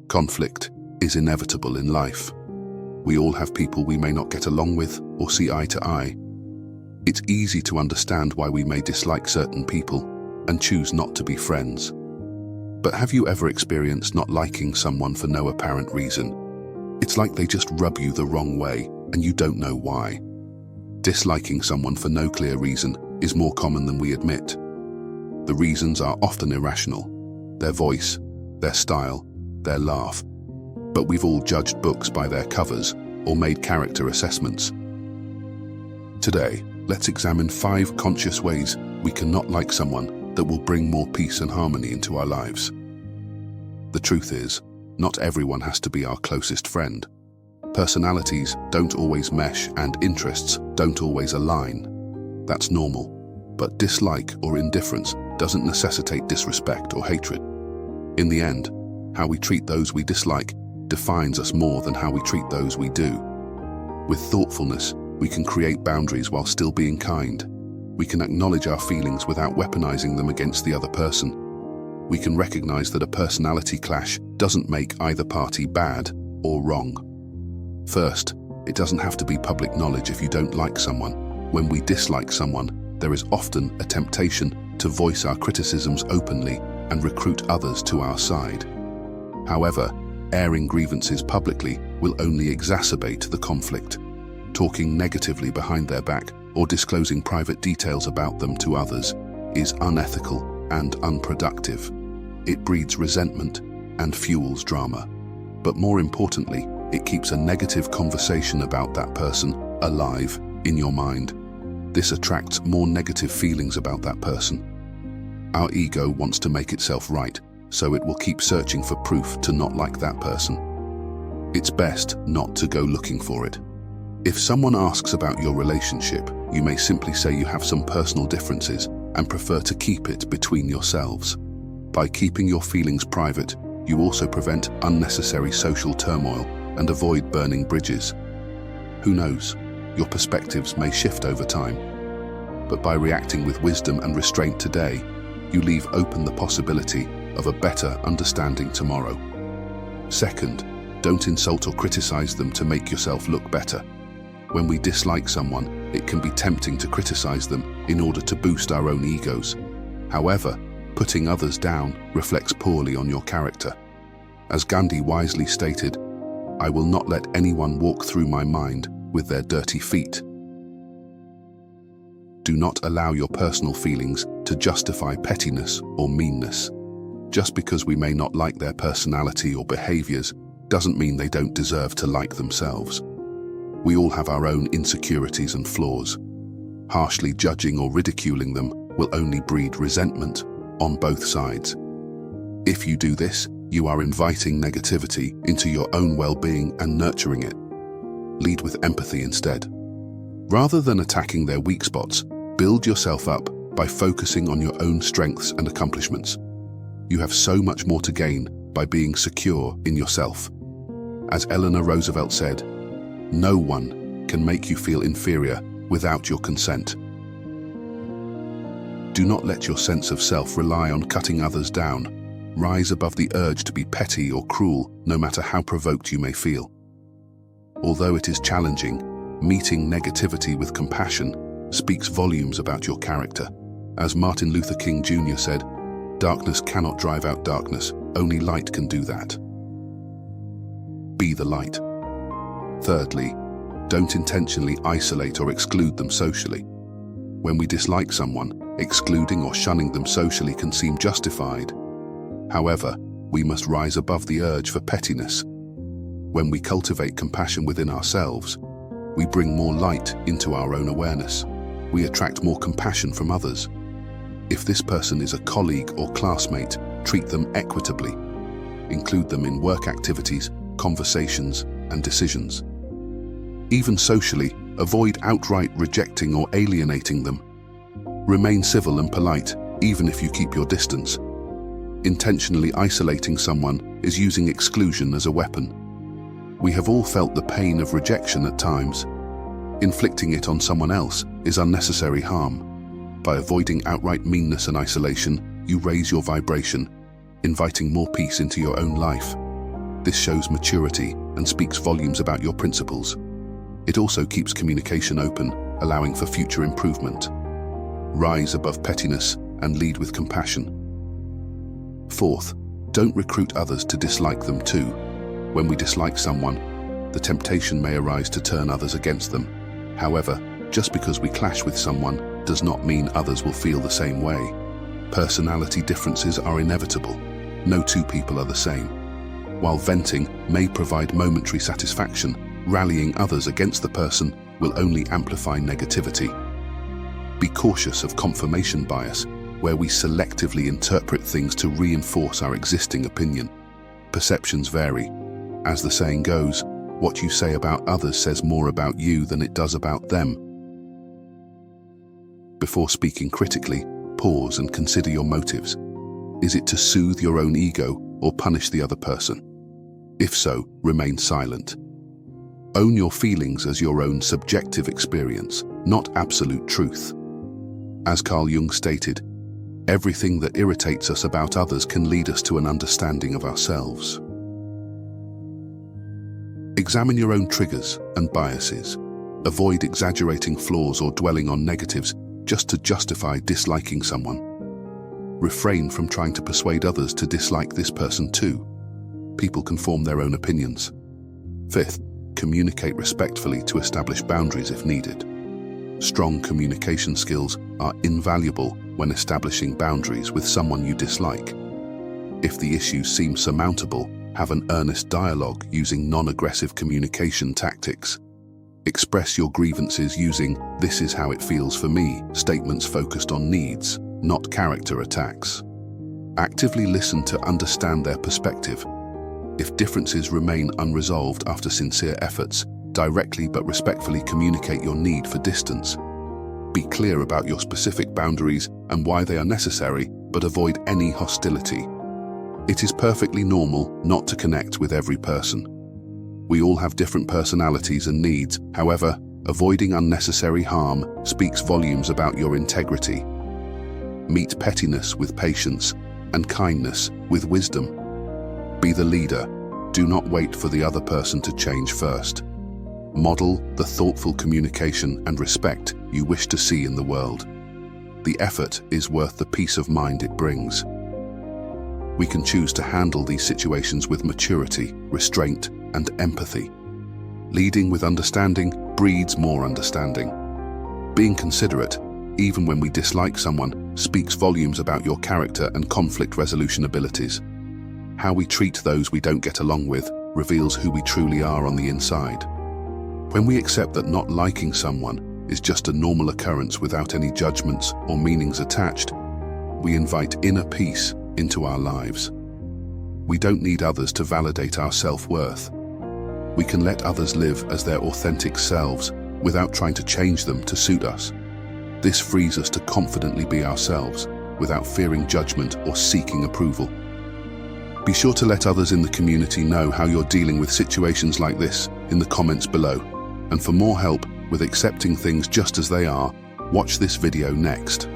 Conflict is inevitable in life. We all have people we may not get along with or see eye to eye. It's easy to understand why we may dislike certain people and choose not to be friends. But have you ever experienced not liking someone for no apparent reason? It's like they just rub you the wrong way and you don't know why. Disliking someone for no clear reason is more common than we admit. The reasons are often irrational. Their voice, their style, their laugh. But we've all judged books by their covers or made character assessments. Today, let's examine 5 conscious ways we can not like someone that will bring more peace and harmony into our lives. The truth is, not everyone has to be our closest friend. Personalities don't always mesh and interests don't always align. That's normal. But dislike or indifference doesn't necessitate disrespect or hatred. In the end, how we treat those we dislike defines us more than how we treat those we do. With thoughtfulness, we can create boundaries while still being kind. We can acknowledge our feelings without weaponizing them against the other person. We can recognize that a personality clash doesn't make either party bad or wrong. First, it doesn't have to be public knowledge if you don't like someone. When we dislike someone, there is often a temptation to voice our criticisms openly and recruit others to our side. However, airing grievances publicly will only exacerbate the conflict. Talking negatively behind their back or disclosing private details about them to others is unethical and unproductive. It breeds resentment and fuels drama. But more importantly, it keeps a negative conversation about that person alive in your mind. This attracts more negative feelings about that person. Our ego wants to make itself right, so it will keep searching for proof to not like that person. It's best not to go looking for it. If someone asks about your relationship, you may simply say you have some personal differences and prefer to keep it between yourselves. By keeping your feelings private, you also prevent unnecessary social turmoil and avoid burning bridges. Who knows? Your perspectives may shift over time. But by reacting with wisdom and restraint today, you leave open the possibility of a better understanding tomorrow. Second, don't insult or criticize them to make yourself look better. When we dislike someone, it can be tempting to criticize them in order to boost our own egos. However, putting others down reflects poorly on your character. As Gandhi wisely stated, "I will not let anyone walk through my mind with their dirty feet." Do not allow your personal feelings to justify pettiness or meanness. Just because we may not like their personality or behaviors doesn't mean they don't deserve to like themselves. We all have our own insecurities and flaws. Harshly judging or ridiculing them will only breed resentment on both sides. If you do this, you are inviting negativity into your own well-being and nurturing it. Lead with empathy instead. Rather than attacking their weak spots, build yourself up by focusing on your own strengths and accomplishments. You have so much more to gain by being secure in yourself. As Eleanor Roosevelt said, "No one can make you feel inferior without your consent." Do not let your sense of self rely on cutting others down. Rise above the urge to be petty or cruel, no matter how provoked you may feel. Although it is challenging, meeting negativity with compassion speaks volumes about your character. As Martin Luther King Jr. said, "Darkness cannot drive out darkness, only light can do that." Be the light. Thirdly, don't intentionally isolate or exclude them socially. When we dislike someone, excluding or shunning them socially can seem justified. However, we must rise above the urge for pettiness. When we cultivate compassion within ourselves, we bring more light into our own awareness. We attract more compassion from others. If this person is a colleague or classmate, treat them equitably. Include them in work activities, conversations, and decisions. Even socially, avoid outright rejecting or alienating them. Remain civil and polite, even if you keep your distance. Intentionally isolating someone is using exclusion as a weapon. We have all felt the pain of rejection at times. Inflicting it on someone else is unnecessary harm. By avoiding outright meanness and isolation, you raise your vibration. inviting more peace into your own life. This shows maturity and speaks volumes about your principles. It also keeps communication open, allowing for future improvement. Rise above pettiness and lead with compassion. Fourth, don't recruit others to dislike them too. When we dislike someone, the temptation may arise to turn others against them. However, just because we clash with someone does not mean others will feel the same way. Personality differences are inevitable. No two people are the same. While venting may provide momentary satisfaction, rallying others against the person will only amplify negativity. Be cautious of confirmation bias, where we selectively interpret things to reinforce our existing opinion. Perceptions vary. As the saying goes, what you say about others says more about you than it does about them. Before speaking critically, pause and consider your motives. Is it to soothe your own ego or punish the other person? If so, remain silent. Own your feelings as your own subjective experience, not absolute truth. As Carl Jung stated, everything that irritates us about others can lead us to an understanding of ourselves. Examine your own triggers and biases. Avoid exaggerating flaws or dwelling on negatives just to justify disliking someone. Refrain from trying to persuade others to dislike this person too. People can form their own opinions. Fifth, communicate respectfully to establish boundaries if needed. Strong communication skills are invaluable when establishing boundaries with someone you dislike. If the issue seems surmountable, have an earnest dialogue using non-aggressive communication tactics. Express your grievances using "this is how it feels for me" statements focused on needs, not character attacks. Actively listen to understand their perspective. If differences remain unresolved after sincere efforts, directly but respectfully communicate your need for distance. Be clear about your specific boundaries and why they are necessary, but avoid any hostility. It is perfectly normal not to connect with every person. We all have different personalities and needs. However, avoiding unnecessary harm speaks volumes about your integrity. Meet pettiness with patience and kindness with wisdom. Be the leader. Do not wait for the other person to change first. Model the thoughtful communication and respect you wish to see in the world. The effort is worth the peace of mind it brings. We can choose to handle these situations with maturity, restraint, and empathy. Leading with understanding breeds more understanding. Being considerate, even when we dislike someone, speaks volumes about your character and conflict resolution abilities. How we treat those we don't get along with reveals who we truly are on the inside. When we accept that not liking someone is just a normal occurrence without any judgments or meanings attached, we invite inner peace into our lives. We don't need others to validate our self-worth. We can let others live as their authentic selves without trying to change them to suit us. This frees us to confidently be ourselves without fearing judgment or seeking approval. Be sure to let others in the community know how you're dealing with situations like this in the comments below. And for more help with accepting things just as they are, watch this video next.